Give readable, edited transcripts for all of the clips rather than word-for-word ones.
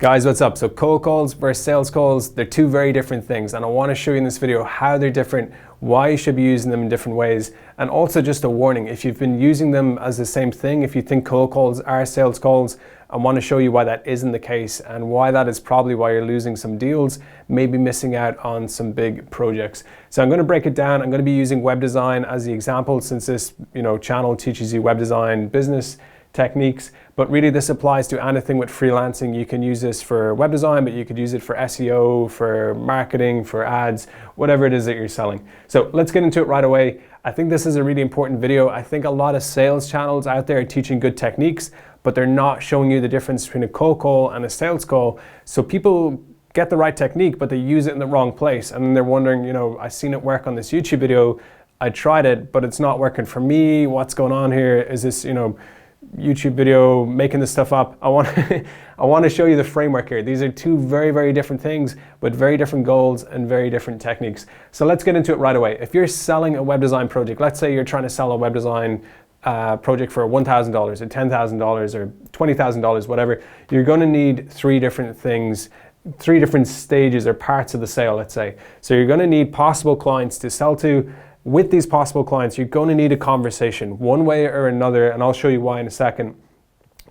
Guys, what's up? So cold calls versus sales calls, they're two very different things, and I want to show you in this video how they're different, why you should be using them in different ways, and also just a warning. If you've been using them as the same thing, if you think cold calls are sales calls, I want to show you why that isn't the case and why that is probably why you're losing some deals, maybe missing out on some big projects. So I'm going to break it down. I'm going to be using web design as the example since this channel teaches you web design business techniques, but really this applies to anything with freelancing. You can use this for web design, but you could use it for SEO, for marketing, for ads, whatever it is that you're selling. So let's get into it right away. I think this is a really important video. I think a lot of sales channels out there are teaching good techniques, but they're not showing you the difference between a cold call and a sales call. So people get the right technique, but they use it in the wrong place. And then they're wondering, I've seen it work on this YouTube video. I tried it, but it's not working for me. What's going on here? Is this, YouTube video, making this stuff up? I want to show you the framework here. These are two very, very different things with very different goals and very different techniques. So let's get into it right away. If you're selling a web design project, let's say you're trying to sell a web design project for $1,000 or $10,000 or $20,000, whatever, you're going to need three different things, three different stages or parts of the sale, let's say. So you're going to need possible clients to sell to. With these possible clients, you're going to need a conversation one way or another, and I'll show you why in a second.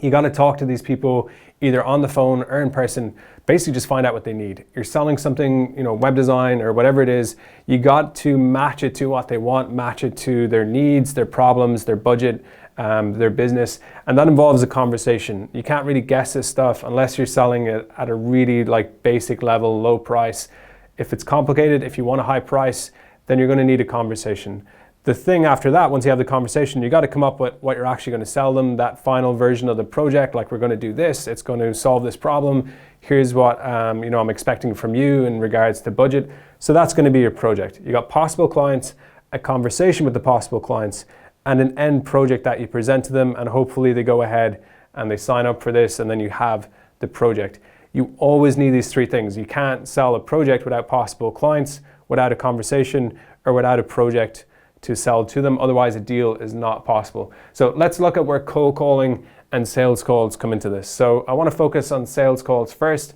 You got to talk to these people either on the phone or in person. Basically just find out what they need. You're selling something, web design or whatever it is. You got to match it to what they want, match it to their needs, their problems, their budget, their business, and that involves a conversation. You can't really guess this stuff unless you're selling it at a really basic level, low price. If it's complicated, if you want a high price, then you're going to need a conversation. The thing after that, once you have the conversation, you got to come up with what you're actually going to sell them, that final version of the project, like we're going to do this, it's going to solve this problem, here's what I'm expecting from you in regards to budget. So that's going to be your project. You got possible clients, a conversation with the possible clients, and an end project that you present to them, and hopefully they go ahead and they sign up for this, and then you have the project. You always need these three things. You can't sell a project without possible clients, without a conversation, or without a project to sell to them. Otherwise, a deal is not possible. So let's look at where cold calling and sales calls come into this. So I want to focus on sales calls first.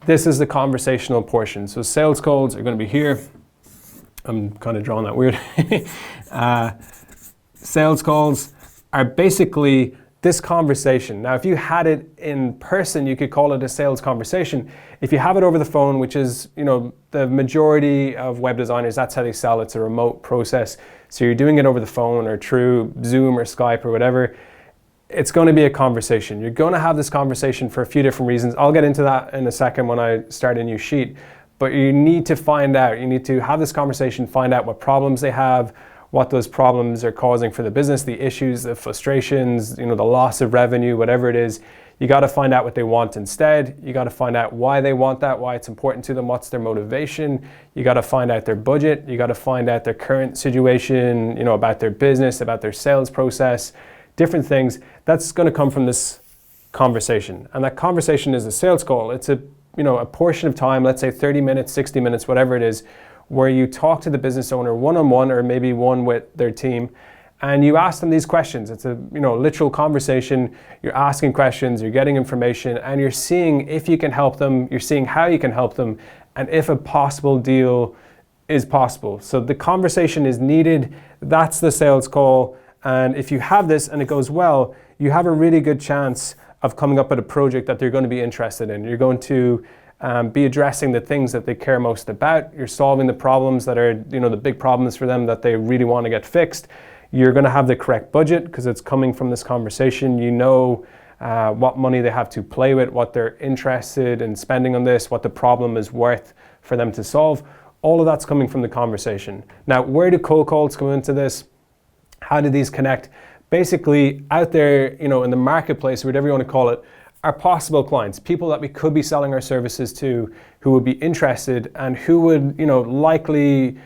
This is the conversational portion. So sales calls are going to be here. I'm kind of drawing that weird. Sales calls are basically this conversation. Now, if you had it in person, you could call it a sales conversation. If you have it over the phone, which is, the majority of web designers, that's how they sell. It's a remote process. So you're doing it over the phone or through Zoom or Skype or whatever. It's going to be a conversation. You're going to have this conversation for a few different reasons. I'll get into that in a second when I start a new sheet. But you need to find out, you need to have this conversation, find out what problems they have, what those problems are causing for the business, the issues, the frustrations, the loss of revenue, whatever it is. You got to find out what they want instead. You got to find out why they want that, why it's important to them, what's their motivation. You got to find out their budget. You got to find out their current situation, about their business, about their sales process, different things. That's going to come from this conversation. And that conversation is a sales call. It's a portion of time, let's say 30 minutes, 60 minutes, whatever it is, where you talk to the business owner one-on-one or maybe one with their team, and you ask them these questions. It's a literal conversation. You're asking questions, you're getting information, and you're seeing if you can help them, you're seeing how you can help them, and if a possible deal is possible. So the conversation is needed. That's the sales call. And if you have this and it goes well, you have a really good chance of coming up with a project that they're going to be interested in. You're going to be addressing the things that they care most about. You're solving the problems that are, the big problems for them that they really want to get fixed. You're going to have the correct budget because it's coming from this conversation. What money they have to play with, what they're interested in spending on this, what the problem is worth for them to solve. All of that's coming from the conversation. Now, where do cold calls come into this? How do these connect? Basically, out there, in the marketplace, whatever you want to call it, are possible clients, people that we could be selling our services to, who would be interested and who would, likely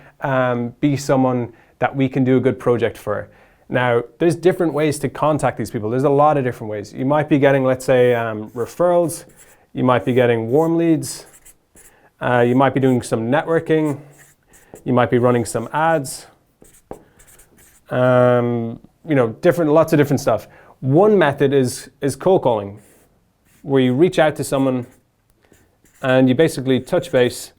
be someone that we can do a good project for. Now, there's different ways to contact these people. There's a lot of different ways. You might be getting, let's say, referrals. You might be getting warm leads. You might be doing some networking. You might be running some ads. Lots of different stuff. One method is cold calling, where you reach out to someone and you basically touch base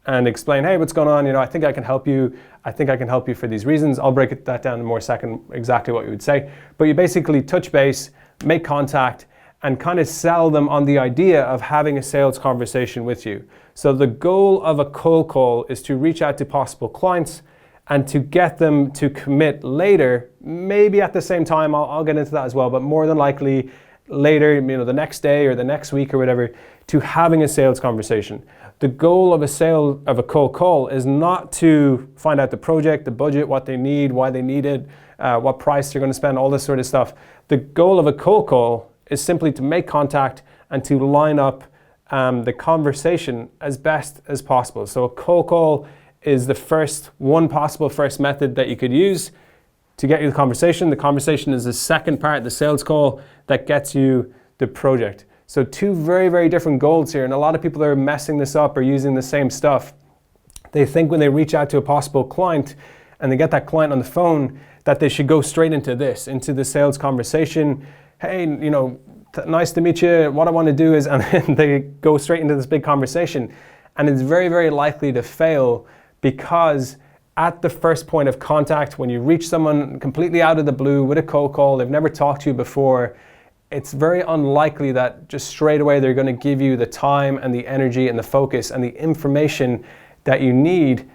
and explain, hey, what's going on? I think I can help you. I think I can help you for these reasons. I'll break that down in more second, exactly what you would say. But you basically touch base, make contact, and kind of sell them on the idea of having a sales conversation with you. So the goal of a cold call is to reach out to possible clients and to get them to commit later, maybe at the same time, I'll get into that as well, but more than likely later, the next day or the next week or whatever, to having a sales conversation. The goal of a cold call is not to find out the project, the budget, what they need, why they need it, what price they're going to spend, all this sort of stuff. The goal of a cold call is simply to make contact and to line up the conversation as best as possible. So a cold call is the one possible first method that you could use to get you the conversation. The conversation is the second part, the sales call, that gets you the project. So two very, very different goals here, and a lot of people are messing this up or using the same stuff. They think when they reach out to a possible client and they get that client on the phone that they should go straight into the sales conversation. Hey, nice to meet you. What I want to do is, and then they go straight into this big conversation, and it's very, very likely to fail because at the first point of contact, when you reach someone completely out of the blue with a cold call, they've never talked to you before, it's very unlikely that just straight away they're going to give you the time and the energy and the focus and the information that you need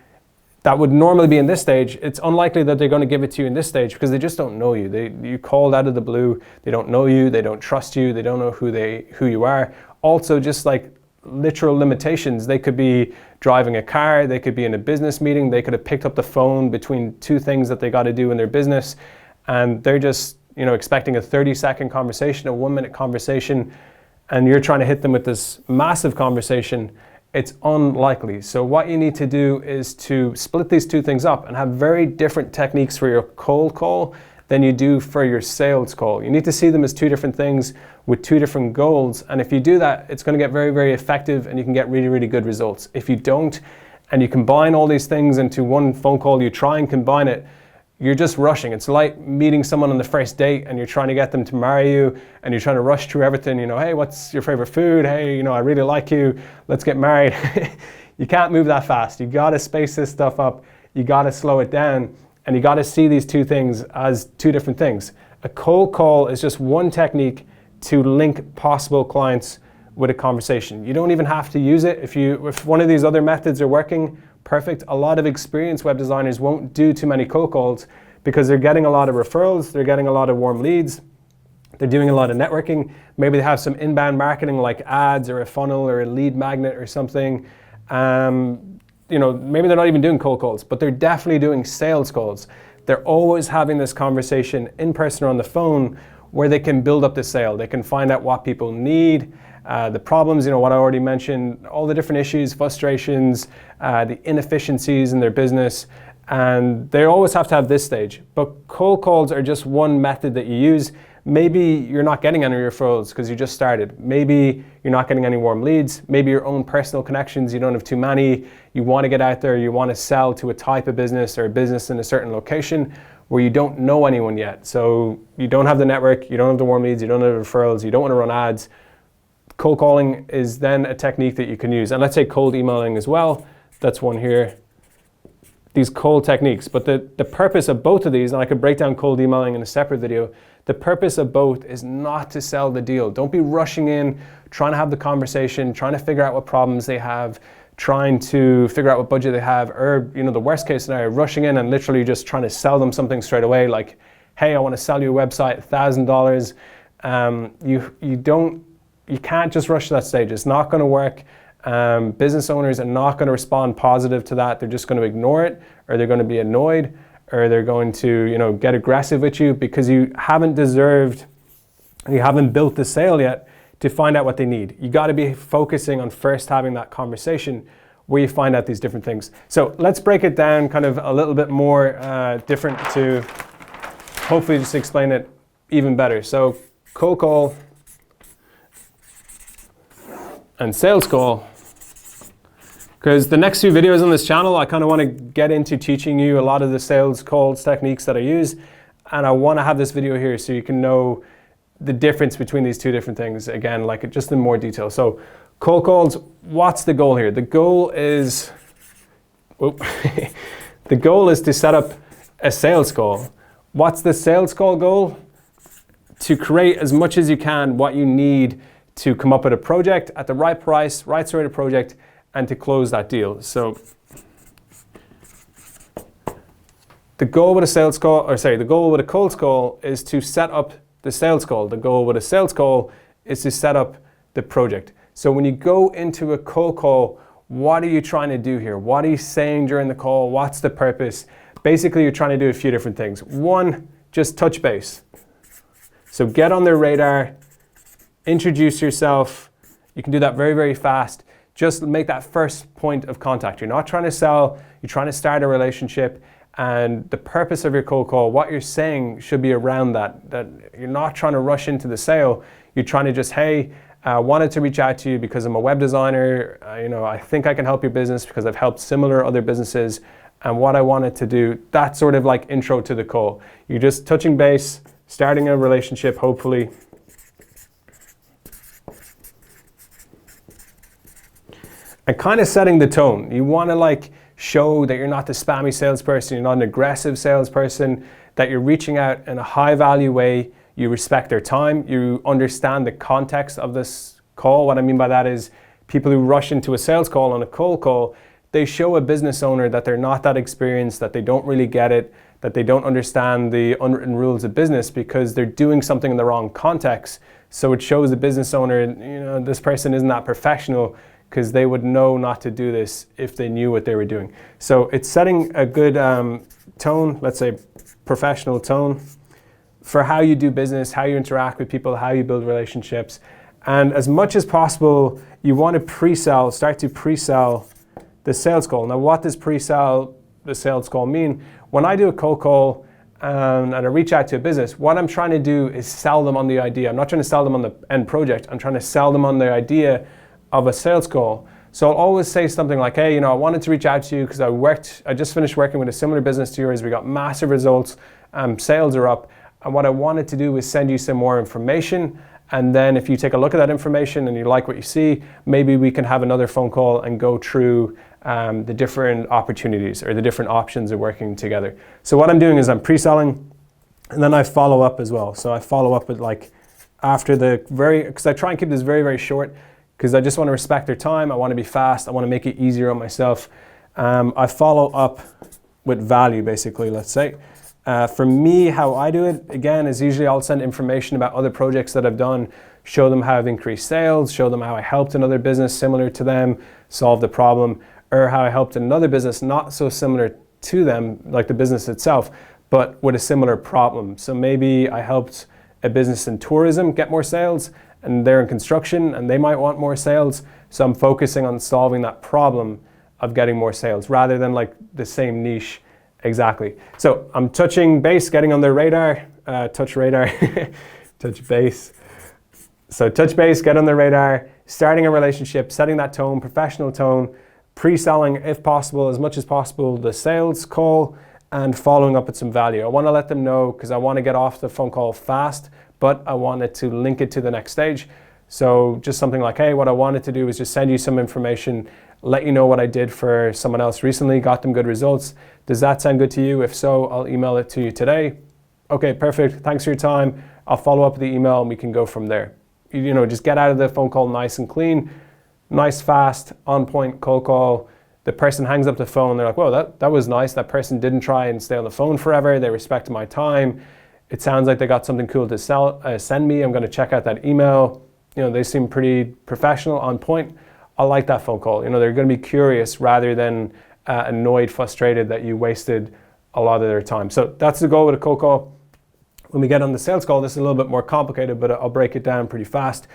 that would normally be in this stage. It's unlikely that they're going to give it to you in this stage because they just don't know you. You called out of the blue, they don't know you, they don't trust you, they don't know who you are. Also, just like literal limitations, they could be driving a car, they could be in a business meeting, they could have picked up the phone between two things that they got to do in their business, and they're just expecting a 30-second conversation, a 1-minute conversation, and you're trying to hit them with this massive conversation. It's unlikely. So what you need to do is to split these two things up and have very different techniques for your cold call than you do for your sales call. You need to see them as two different things with two different goals. And if you do that, it's going to get very, very effective and you can get really, really good results. If you don't, and you combine all these things into one phone call, you try and combine it, you're just rushing. It's like meeting someone on the first date and you're trying to get them to marry you and you're trying to rush through everything. Hey, what's your favorite food? Hey, I really like you. Let's get married. You can't move that fast. You got to space this stuff up. You got to slow it down, and you got to see these two things as two different things. A cold call is just one technique to link possible clients with a conversation. You don't even have to use it. If one of these other methods are working, perfect. A lot of experienced web designers won't do too many cold calls because they're getting a lot of referrals, they're getting a lot of warm leads, they're doing a lot of networking. Maybe they have some inbound marketing like ads or a funnel or a lead magnet or something. Maybe they're not even doing cold calls, but they're definitely doing sales calls. They're always having this conversation in person or on the phone where they can build up the sale. They can find out what people need, the problems, what I already mentioned, all the different issues, frustrations, the inefficiencies in their business, and they always have to have this stage. But cold calls are just one method that you use. Maybe you're not getting any referrals because you just started. Maybe you're not getting any warm leads. Maybe your own personal connections, you don't have too many. You want to get out there, you want to sell to a type of business or a business in a certain location where you don't know anyone yet. So you don't have the network, you don't have the warm leads, you don't have the referrals, you don't want to run ads. Cold calling is then a technique that you can use. And let's say cold emailing as well. That's one here. These cold techniques. But the purpose of both of these, and I could break down cold emailing in a separate video, the purpose of both is not to sell the deal. Don't be rushing in, trying to have the conversation, trying to figure out what problems they have, trying to figure out what budget they have, or the worst case scenario, rushing in and literally just trying to sell them something straight away, like, hey, I want to sell you a website, $1,000. You can't just rush to that stage. It's not going to work. Business owners are not going to respond positive to that. They're just going to ignore it, or they're going to be annoyed, or they're going to get aggressive with you because you haven't built the sale yet to find out what they need. You got to be focusing on first having that conversation where you find out these different things. So let's break it down kind of a little bit more different to hopefully just explain it even better. So cold call and sales call. Because the next few videos on this channel, I kind of want to get into teaching you a lot of the sales calls techniques that I use. And I want to have this video here so you can know the difference between these two different things, again, like just in more detail. So Cold calls, what's the goal here? The goal is, the goal is to set up a sales call. What's the sales call goal? To create as much as you can what you need to come up with a project at the right price, right sort of project, and to close that deal. So the goal with a sales call, the goal with a cold call is to set up the sales call. The goal with a sales call is to set up the project. So when you go into a cold call, what are you trying to do here? What are you saying during the call? What's the purpose? Basically, you're trying to do a few different things. One, just touch base. So get on their radar, introduce yourself. You can do that very, very fast. Just make that first point of contact. You're not trying to sell, you're trying to start a relationship, and the purpose of your cold call, what you're saying should be around that you're not trying to rush into the sale. You're trying to just, hey, I wanted to reach out to you because I'm a web designer. I think I can help your business because I've helped similar other businesses, and what I wanted to do, that sort of like intro to the call. You're just touching base, starting a relationship, hopefully. And kind of setting the tone. You want to like show that you're not the spammy salesperson, you're not an aggressive salesperson, that you're reaching out in a high value way, you respect their time, you understand the context of this call. What I mean by that is people who rush into a sales call on a cold call, they show a business owner that they're not that experienced, that they don't really get it, that they don't understand the unwritten rules of business because they're doing something in the wrong context. So it shows the business owner, this person isn't that professional because they would know not to do this if they knew what they were doing. So it's setting a good tone, let's say professional tone, for how you do business, how you interact with people, how you build relationships. And as much as possible, you want to start to pre-sell the sales call. Now, what does pre-sell the sales call mean? When I do a cold call and I reach out to a business, what I'm trying to do is sell them on the idea. I'm not trying to sell them on the end project. I'm trying to sell them on the idea of a sales call. So I'll always say something like, hey, I wanted to reach out to you because I just finished working with a similar business to yours. We got massive results, sales are up. And what I wanted to do was send you some more information. And then if you take a look at that information and you like what you see, maybe we can have another phone call and go through the different opportunities or the different options of working together. So what I'm doing is I'm pre-selling, and then I follow up as well. So I follow up with because I try and keep this very, very short because I just want to respect their time. I want to be fast. I want to make it easier on myself. I follow up with value, basically, let's say. For me, how I do it, again, is usually I'll send information about other projects that I've done, show them how I've increased sales, show them how I helped another business similar to them solve the problem, or how I helped another business not so similar to them, like the business itself, but with a similar problem. So maybe I helped a business in tourism get more sales, and they're in construction and they might want more sales. So I'm focusing on solving that problem of getting more sales rather than like the same niche exactly. So I'm touching base, getting on their radar, touch radar, touch base. So touch base, get on their radar, starting a relationship, setting that tone, professional tone, pre-selling if possible, as much as possible, the sales call, and following up with some value. I want to let them know because I want to get off the phone call fast, but I wanted to link it to the next stage. So just something like, hey, what I wanted to do is just send you some information, let you know what I did for someone else recently, got them good results. Does that sound good to you? If so, I'll email it to you today. Okay, perfect. Thanks for your time. I'll follow up with the email and we can go from there. Just get out of the phone call nice and clean, nice, fast, on point cold call. The person hangs up the phone. They're like, whoa, that was nice. That person didn't try and stay on the phone forever. They respected my time. It sounds like they got something cool to send me. I'm going to check out that email. They seem pretty professional, on point. I like that phone call. They're going to be curious rather than annoyed, frustrated that you wasted a lot of their time. So that's the goal with a cold call. When we get on the sales call, this is a little bit more complicated, but I'll break it down pretty fast.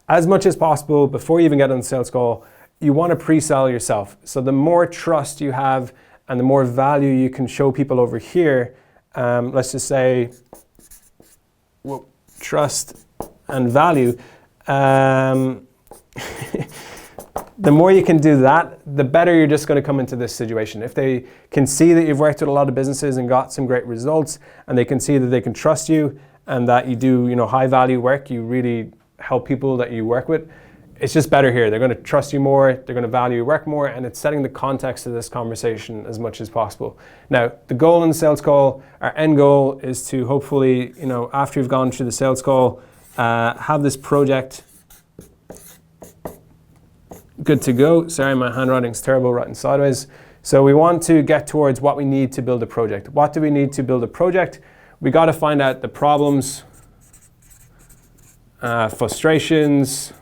As much as possible, before you even get on the sales call, you want to pre-sell yourself. So the more trust you have and the more value you can show people over here, let's just say trust and value, the more you can do that, the better you're just going to come into this situation. If they can see that you've worked with a lot of businesses and got some great results, and they can see that they can trust you and that you do, high value work, you really help people that you work with, it's just better here. They're going to trust you more, they're going to value your work more, and it's setting the context of this conversation as much as possible. Now, the goal in the sales call, our end goal is to hopefully, after you've gone through the sales call, have this project good to go. Sorry, my handwriting's terrible, writing sideways. So we want to get towards what we need to build a project. What do we need to build a project? We got to find out the problems, frustrations,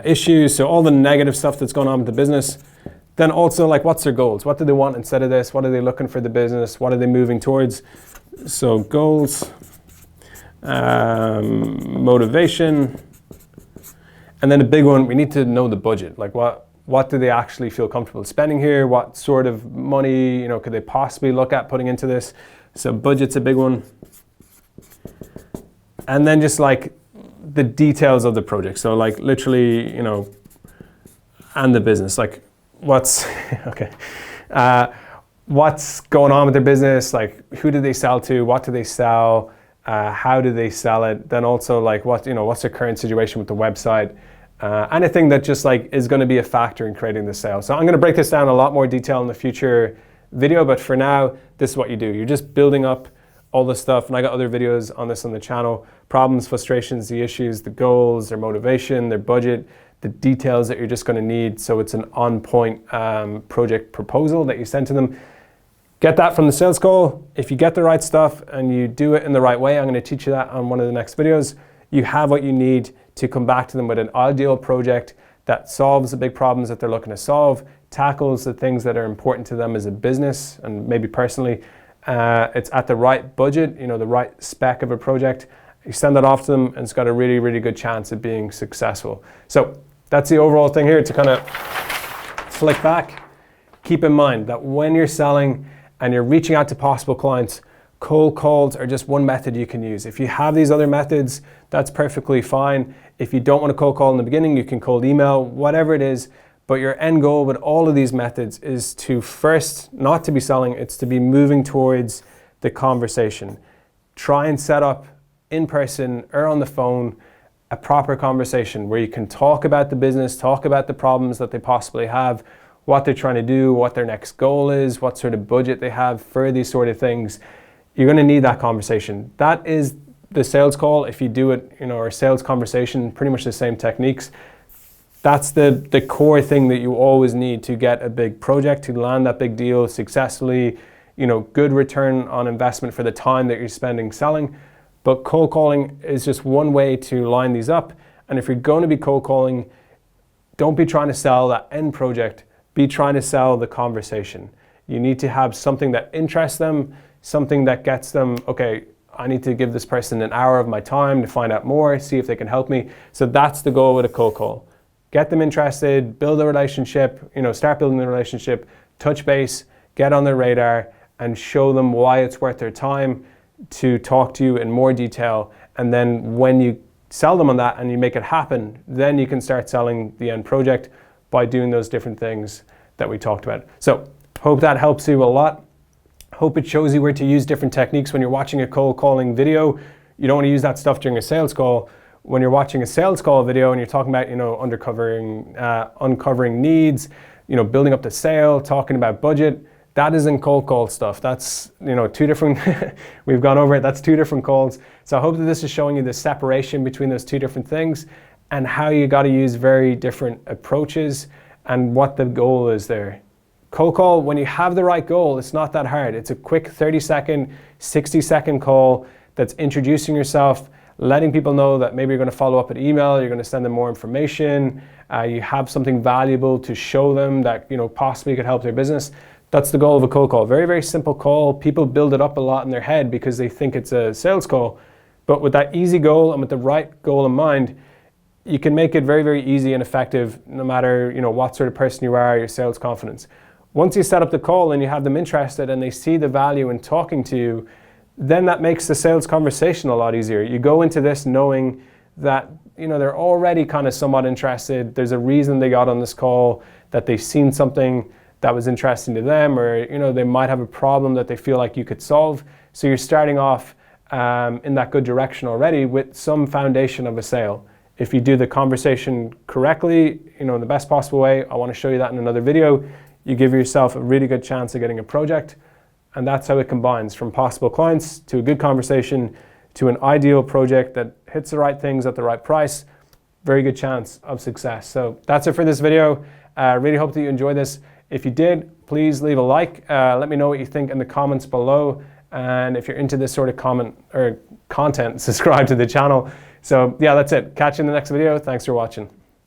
issues, so all the negative stuff that's going on with the business. Then also, like, what's their goals? What do they want instead of this? What are they looking for the business? What are they moving towards? So goals, motivation, and then a big one, we need to know the budget. Like, what do they actually feel comfortable spending here? What sort of money, could they possibly look at putting into this? So budget's a big one. And then just like the details of the project. So like literally, and the business, like what's, okay. What's going on with their business? Like, who do they sell to? What do they sell? How do they sell it? Then also like what's their current situation with the website? Anything that just like is going to be a factor in creating the sale. So I'm going to break this down in a lot more detail in the future video, but for now, this is what you do. You're just building up all this stuff, and I got other videos on this on the channel. Problems, frustrations, the issues, the goals, their motivation, their budget, the details that you're just going to need. So it's an on-point project proposal that you send to them. Get that from the sales call. If you get the right stuff and you do it in the right way, I'm going to teach you that on one of the next videos. You have what you need to come back to them with an ideal project that solves the big problems that they're looking to solve, tackles the things that are important to them as a business and maybe personally. It's at the right budget, the right spec of a project. You send that off to them and it's got a really, really good chance of being successful. So that's the overall thing here to kind of flick back. Keep in mind that when you're selling and you're reaching out to possible clients, cold calls are just one method you can use. If you have these other methods, that's perfectly fine. If you don't want to cold call in the beginning, you can cold email, whatever it is. But your end goal with all of these methods is to first, not to be selling, it's to be moving towards the conversation. Try and set up in person or on the phone a proper conversation where you can talk about the business, talk about the problems that they possibly have, what they're trying to do, what their next goal is, what sort of budget they have for these sort of things. You're going to need that conversation. That is the sales call. If you do it, or sales conversation, pretty much the same techniques. That's the core thing that you always need to get a big project, to land that big deal successfully, good return on investment for the time that you're spending selling. But cold calling is just one way to line these up. And if you're going to be cold calling, don't be trying to sell that end project, be trying to sell the conversation. You need to have something that interests them, something that gets them, okay, I need to give this person an hour of my time to find out more, see if they can help me. So that's the goal with a cold call. Get them interested, build a relationship, start building the relationship, touch base, get on their radar, and show them why it's worth their time to talk to you in more detail. And then when you sell them on that and you make it happen, then you can start selling the end project by doing those different things that we talked about. So hope that helps you a lot. Hope it shows you where to use different techniques when you're watching a cold calling video. You don't want to use that stuff during a sales call. When you're watching a sales call video and you're talking about, uncovering needs, building up the sale, talking about budget, that isn't cold call stuff. That's, two different, we've gone over it, that's two different calls. So I hope that this is showing you the separation between those two different things and how you got to use very different approaches and what the goal is there. Cold call, when you have the right goal, it's not that hard. It's a quick 30-second, 60-second call that's introducing yourself, letting people know that maybe you're going to follow up an email, you're going to send them more information, you have something valuable to show them that possibly could help their business. That's the goal of a cold call. Very, very simple call. People build it up a lot in their head because they think it's a sales call. But with that easy goal and with the right goal in mind, you can make it very, very easy and effective no matter what sort of person you are, your sales confidence. Once you set up the call and you have them interested and they see the value in talking to you, then that makes the sales conversation a lot easier. You go into this knowing that they're already kind of somewhat interested. There's a reason they got on this call, that they've seen something that was interesting to them, or they might have a problem that they feel like you could solve. So you're starting off in that good direction already with some foundation of a sale. If you do the conversation correctly, in the best possible way, I want to show you that in another video, you give yourself a really good chance of getting a project. And that's how it combines from possible clients to a good conversation to an ideal project that hits the right things at the right price. Very good chance of success. So that's it for this video. Really hope that you enjoyed this. If you did, please leave a like. Let me know what you think in the comments below. And if you're into this sort of content, subscribe to the channel. So yeah, that's it. Catch you in the next video. Thanks for watching.